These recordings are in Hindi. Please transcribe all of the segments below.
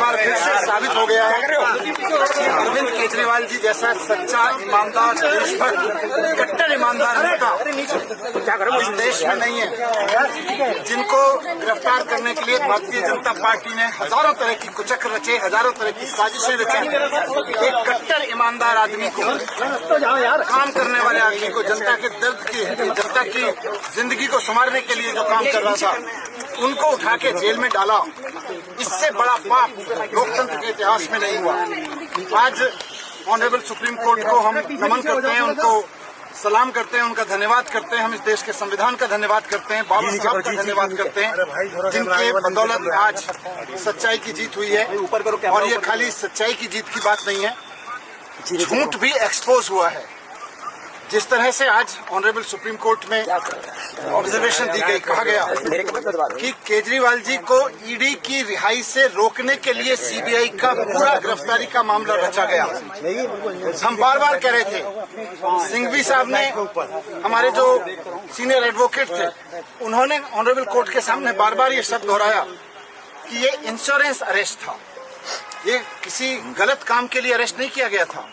बार फिर से साबित हो गया है कि अरविंद केजरीवाल जी जैसा सच्चा ईमानदार देशभक्त कट्टर ईमानदार नेता इस देश में नहीं है। जिनको गिरफ्तार करने के लिए भारतीय जनता पार्टी ने हजारों तरह की कुचक्र रचे, हजारों तरह की साजिशें रची। एक कट्टर ईमानदार आदमी को, काम करने वाले आदमी को, जनता के दर्द की, जनता की जिंदगी को संवारने के लिए जो काम कर रहा था, उनको उठा के जेल में डाला। इससे बड़ा पाप लोकतंत्र के इतिहास में नहीं हुआ। आज ऑनरेबल सुप्रीम कोर्ट को हम नमन करते हैं, उनको सलाम करते हैं, उनका धन्यवाद करते हैं। हम इस देश के संविधान का धन्यवाद करते हैं, बाबा साहब का धन्यवाद करते हैं, जिनके बदौलत आज सच्चाई की जीत हुई है। और ये खाली सच्चाई की जीत की बात नहीं है, झूठ भी एक्सपोज हुआ है। जिस तरह से आज ऑनरेबल सुप्रीम कोर्ट में ऑब्जर्वेशन दी गई, कहा गया कि केजरीवाल जी को ईडी की रिहाई से रोकने के लिए सीबीआई का पूरा गिरफ्तारी का मामला रचा गया। हम बार बार कह रहे थे, सिंघवी साहब ने, हमारे जो सीनियर एडवोकेट थे, उन्होंने ऑनरेबल कोर्ट के सामने बार बार ये शब्द दोहराया कि ये इंश्योरेंस अरेस्ट था। ये किसी गलत काम के लिए अरेस्ट नहीं किया गया था,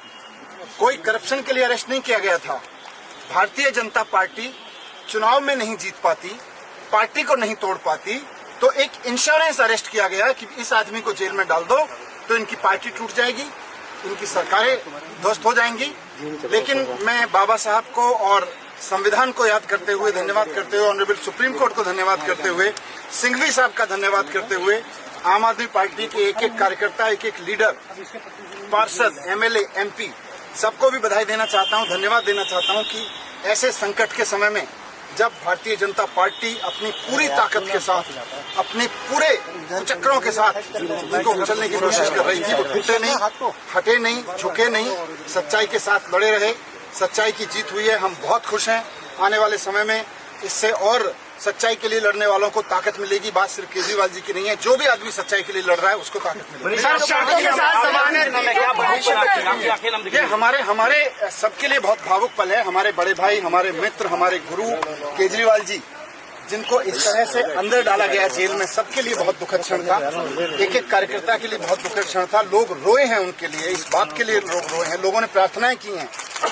कोई करप्शन के लिए अरेस्ट नहीं किया गया था। भारतीय जनता पार्टी चुनाव में नहीं जीत पाती, पार्टी को नहीं तोड़ पाती, तो एक इंश्योरेंस अरेस्ट किया गया कि इस आदमी को जेल में डाल दो तो इनकी पार्टी टूट जाएगी, इनकी सरकारें ध्वस्त हो जाएंगी। लेकिन मैं बाबा साहब को और संविधान को याद करते हुए, धन्यवाद करते हुए, ऑनरेबल सुप्रीम कोर्ट को धन्यवाद करते हुए, सिंघवी साहब का धन्यवाद करते हुए, आम आदमी पार्टी के एक एक कार्यकर्ता, एक एक लीडर, पार्षद, एमएलए, एमपी, सबको भी बधाई देना चाहता हूं, धन्यवाद देना चाहता हूं कि ऐसे संकट के समय में जब भारतीय जनता पार्टी अपनी पूरी ताकत के साथ, अपने पूरे चक्रों के साथ उनको उछलने की कोशिश कर रही थी, वो टूटे नहीं, हटे नहीं, झुके नहीं, सच्चाई के साथ लड़े रहे। सच्चाई की जीत हुई है, हम बहुत खुश हैं। आने वाले समय में इससे और सच्चाई के लिए लड़ने वालों को ताकत मिलेगी। बात सिर्फ केजरीवाल जी की नहीं है, जो भी आदमी सच्चाई के लिए लड़ रहा है उसको ताकत मिलेगी। ये हमारे सबके लिए बहुत भावुक पल है। हमारे बड़े भाई, हमारे मित्र, हमारे गुरु केजरीवाल जी, जिनको इस तरह से अंदर डाला गया जेल में, सबके लिए बहुत दुखद क्षण था। एक एक कार्यकर्ता के लिए बहुत दुखद क्षण था। लोग रोए हैं उनके लिए, इस बात के लिए लोग रोए हैं। लोगों ने प्रार्थनाएं की हैं,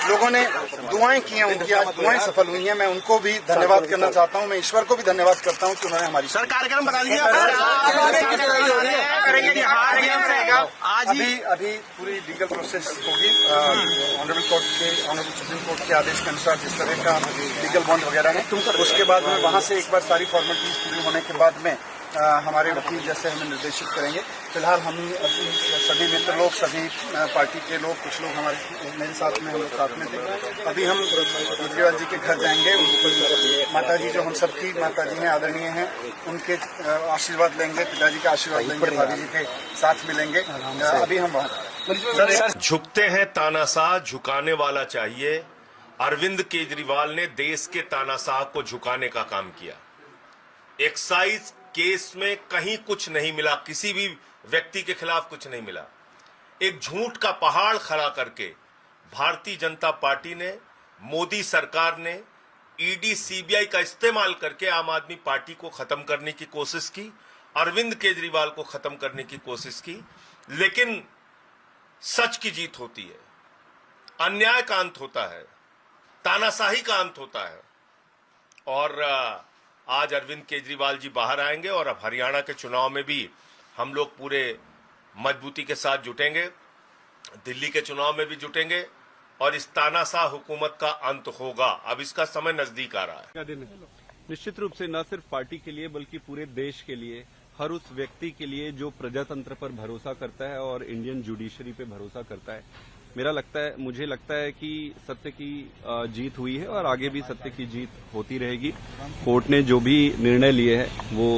लोगों ने दुआएं की हैं, उनकी आज दुआएं सफल हुई हैं। मैं उनको भी धन्यवाद करना चाहता हूं। मैं ईश्वर को भी धन्यवाद करता हूं कि उन्होंने हमारी कार्यक्रम बता दिया। अभी पूरी लीगल प्रोसेस होगी। ऑनरेबल सुप्रीम कोर्ट के आदेश के अनुसार जिस तरह का लीगल बॉन्ड वगैरह है, उसके बाद में वहां से एक बार सारी फॉर्मेलिटीज पूरी होने के बाद में हमारे वकील जैसे हमें निर्देशित करेंगे। फिलहाल हम सभी मित्र लोग, सभी पार्टी के लोग, कुछ लोग मेरे साथ में, हम लोग साथ में थे। अभी हम केजरीवाल जी के घर जाएंगे। माता जी जो हम सबकी माता जी हैं, आदरणीय हैं, उनके आशीर्वाद लेंगे, पिताजी का आशीर्वाद लेंगे, भाभी जी के साथ मिलेंगे। अभी हम वहाँ झुकते हैं तानाशाह, झुकाने वाला चाहिए। अरविंद केजरीवाल ने देश के तानाशाह को झुकाने का काम किया। एक्साइज केस में कहीं कुछ नहीं मिला, किसी भी व्यक्ति के खिलाफ कुछ नहीं मिला। एक झूठ का पहाड़ खड़ा करके भारतीय जनता पार्टी ने, मोदी सरकार ने ईडी, सीबीआई का इस्तेमाल करके आम आदमी पार्टी को खत्म करने की कोशिश की, अरविंद केजरीवाल को खत्म करने की कोशिश की। लेकिन सच की जीत होती है, अन्याय का अंत होता है, तानाशाही का अंत होता है। और आज अरविंद केजरीवाल जी बाहर आएंगे और अब हरियाणा के चुनाव में भी हम लोग पूरे मजबूती के साथ जुटेंगे, दिल्ली के चुनाव में भी जुटेंगे और इस तानाशाह हुकूमत का अंत होगा। अब इसका समय नजदीक आ रहा है। निश्चित रूप से न सिर्फ पार्टी के लिए बल्कि पूरे देश के लिए, हर उस व्यक्ति के लिए जो प्रजातंत्र पर भरोसा करता है और इंडियन जुडिशरी पे भरोसा करता है, मुझे लगता है कि सत्य की जीत हुई है और आगे भी सत्य की जीत होती रहेगी। कोर्ट ने जो भी निर्णय लिए हैं वो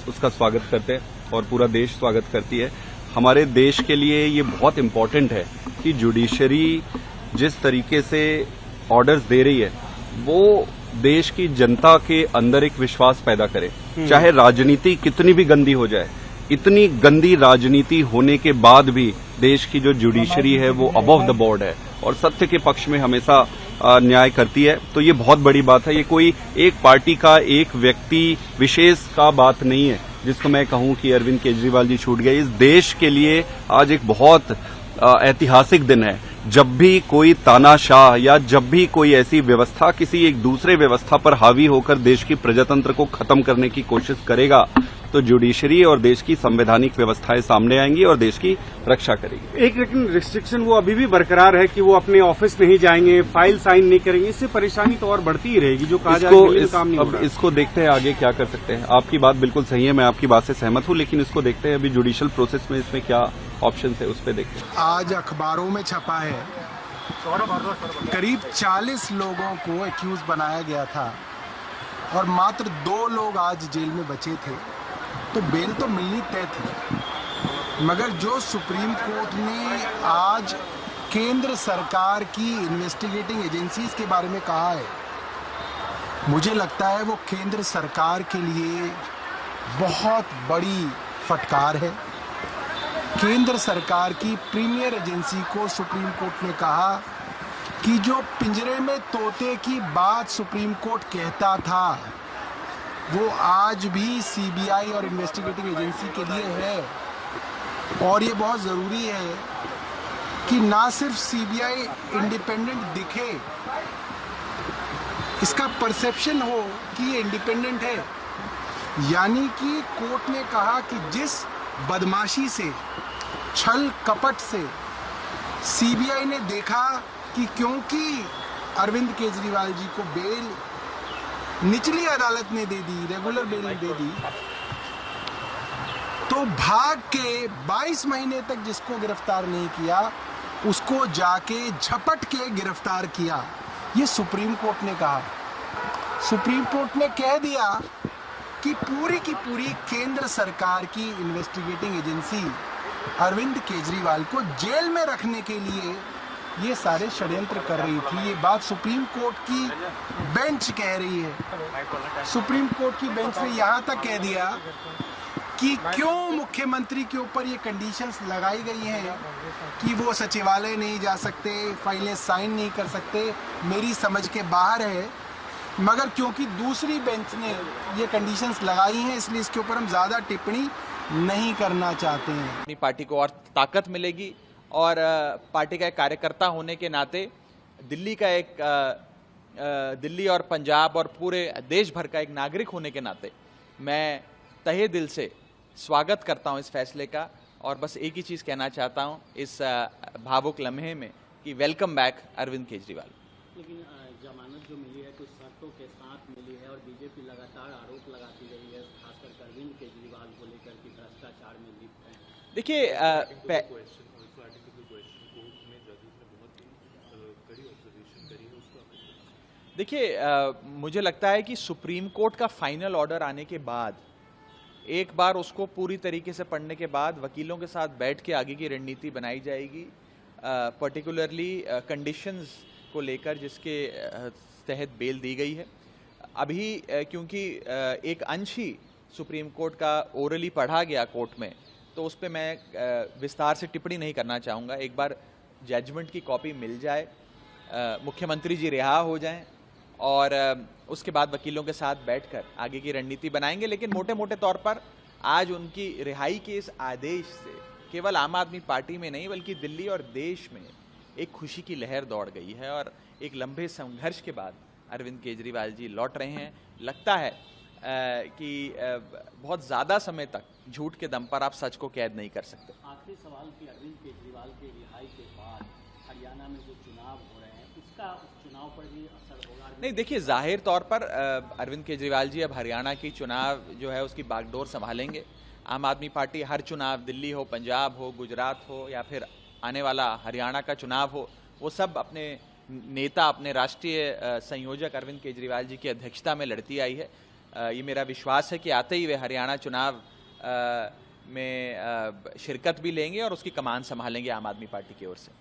उसका स्वागत करते हैं और पूरा देश स्वागत करती है। हमारे देश के लिए ये बहुत इम्पोर्टेंट है कि जुडिशरी जिस तरीके से ऑर्डर्स दे रही है वो देश की जनता के अंदर एक विश्वास पैदा करे। चाहे राजनीति कितनी भी गंदी हो जाए, इतनी गंदी राजनीति होने के बाद भी देश की जो जुडिशरी है वो अबव द बोर्ड है और सत्य के पक्ष में हमेशा न्याय करती है। तो ये बहुत बड़ी बात है। ये कोई एक पार्टी का, एक व्यक्ति विशेष का बात नहीं है। जिसको मैं कहूं कि अरविंद केजरीवाल जी छूट गए। इस देश के लिए आज एक बहुत ऐतिहासिक दिन है। जब भी कोई तानाशाह या जब भी कोई ऐसी व्यवस्था किसी एक दूसरे व्यवस्था पर हावी होकर देश की प्रजातंत्र को खत्म करने की कोशिश करेगा तो जुडिशरी और देश की संवैधानिक व्यवस्थाएं सामने आएंगी और देश की रक्षा करेगी। एक लेकिन रिस्ट्रिक्शन वो अभी भी बरकरार है कि वो अपने ऑफिस नहीं जाएंगे, फाइल साइन नहीं करेंगे। इससे परेशानी तो और बढ़ती ही रहेगी। जो कहा जा रहा है काम नहीं हो रहा। इसको देखते हैं आगे क्या कर सकते हैं। आपकी बात बिल्कुल सही है, मैं आपकी बात से सहमत हूं, लेकिन इसको देखते हैं अभी जुडिशियल प्रोसेस में इसमें क्या ऑप्शन है उस पर देखते हैं। आज अखबारों में छपा है करीब 40 लोगों को एक्यूज बनाया गया था और मात्र 2 लोग आज जेल में बचे थे, तो बेल तो मिलनी तय थी। मगर जो सुप्रीम कोर्ट ने आज केंद्र सरकार की इन्वेस्टिगेटिंग एजेंसीज के बारे में कहा है, मुझे लगता है वो केंद्र सरकार के लिए बहुत बड़ी फटकार है। केंद्र सरकार की प्रीमियर एजेंसी को सुप्रीम कोर्ट ने कहा कि जो पिंजरे में तोते की बात सुप्रीम कोर्ट कहता था वो आज भी सीबीआई और इन्वेस्टिगेटिंग एजेंसी के लिए है। और ये बहुत ज़रूरी है कि ना सिर्फ सीबीआई इंडिपेंडेंट दिखे, इसका परसेप्शन हो कि ये इंडिपेंडेंट है। यानी कि कोर्ट ने कहा कि जिस बदमाशी से, छल कपट से सीबीआई ने देखा कि क्योंकि अरविंद केजरीवाल जी को बेल निचली अदालत ने दे दी, रेगुलर बेल दे दी, तो भाग के 22 महीने तक जिसको गिरफ्तार नहीं किया उसको जाके झपट के गिरफ्तार किया। ये सुप्रीम कोर्ट ने कहा। सुप्रीम कोर्ट ने कह दिया कि पूरी की पूरी केंद्र सरकार की इन्वेस्टिगेटिंग एजेंसी अरविंद केजरीवाल को जेल में रखने के लिए ये सारे षड्यंत्र कर रही थी। ये बात सुप्रीम कोर्ट की बेंच कह रही है। सुप्रीम कोर्ट की बेंच ने यहाँ तक कह दिया कि क्यों मुख्यमंत्री के ऊपर ये कंडीशंस लगाई गई हैं कि वो सचिवालय नहीं जा सकते, फाइलें साइन नहीं कर सकते, मेरी समझ के बाहर है। मगर क्योंकि दूसरी बेंच ने ये कंडीशंस लगाई हैं, इसलिए इसके ऊपर हम ज़्यादा टिप्पणी नहीं करना चाहते हैं। अपनी पार्टी को और ताकत मिलेगी और पार्टी का एक कार्यकर्ता होने के नाते दिल्ली और पंजाब और पूरे देश भर का एक नागरिक होने के नाते मैं तहे दिल से स्वागत करता हूं इस फैसले का। और बस एक ही चीज़ कहना चाहता हूं इस भावुक लम्हे में कि वेलकम बैक अरविंद केजरीवाल। लेकिन जमानत जो मिली है कुछ शर्तों के साथ मिली है और बीजेपी लगातार आरोप लगाती रही है, खासकर अरविंद केजरीवाल को लेकर कि भ्रष्टाचार में लिप्त हैं। देखिए मुझे लगता है कि सुप्रीम कोर्ट का फाइनल ऑर्डर आने के बाद एक बार उसको पूरी तरीके से पढ़ने के बाद वकीलों के साथ बैठ के आगे की रणनीति बनाई जाएगी, पर्टिकुलरली कंडीशंस को लेकर जिसके तहत बेल दी गई है। अभी क्योंकि एक अंश ही सुप्रीम कोर्ट का ओरली पढ़ा गया कोर्ट में, तो उस पर मैं विस्तार से टिप्पणी नहीं करना चाहूँगा। एक बार जजमेंट की कॉपी मिल जाए, मुख्यमंत्री जी रिहा हो जाएं और उसके बाद वकीलों के साथ बैठकर आगे की रणनीति बनाएंगे। लेकिन मोटे मोटे तौर पर आज उनकी रिहाई के इस आदेश से केवल आम आदमी पार्टी में नहीं बल्कि दिल्ली और देश में एक खुशी की लहर दौड़ गई है और एक लंबे संघर्ष के बाद अरविंद केजरीवाल जी लौट रहे हैं। लगता है कि बहुत ज़्यादा समय तक झूठ के दम पर आप सच को कैद नहीं कर सकते। आखिरी सवाल कि अरविंद केजरीवाल के रिहाई के बाद हरियाणा में जो चुनाव हो रहे हैं उसका उस चुनाव पर भी असर होगा? नहीं, देखिए जाहिर तौर पर अरविंद केजरीवाल जी अब हरियाणा की चुनाव जो है उसकी बागडोर संभालेंगे। आम आदमी पार्टी हर चुनाव, दिल्ली हो, पंजाब हो, गुजरात हो या फिर आने वाला हरियाणा का चुनाव हो, वो सब अपने नेता, अपने राष्ट्रीय संयोजक अरविंद केजरीवाल जी की अध्यक्षता में लड़ती आई है। ये मेरा विश्वास है कि आते ही वे हरियाणा चुनाव में शिरकत भी लेंगे और उसकी कमान संभालेंगे आम आदमी पार्टी की ओर से।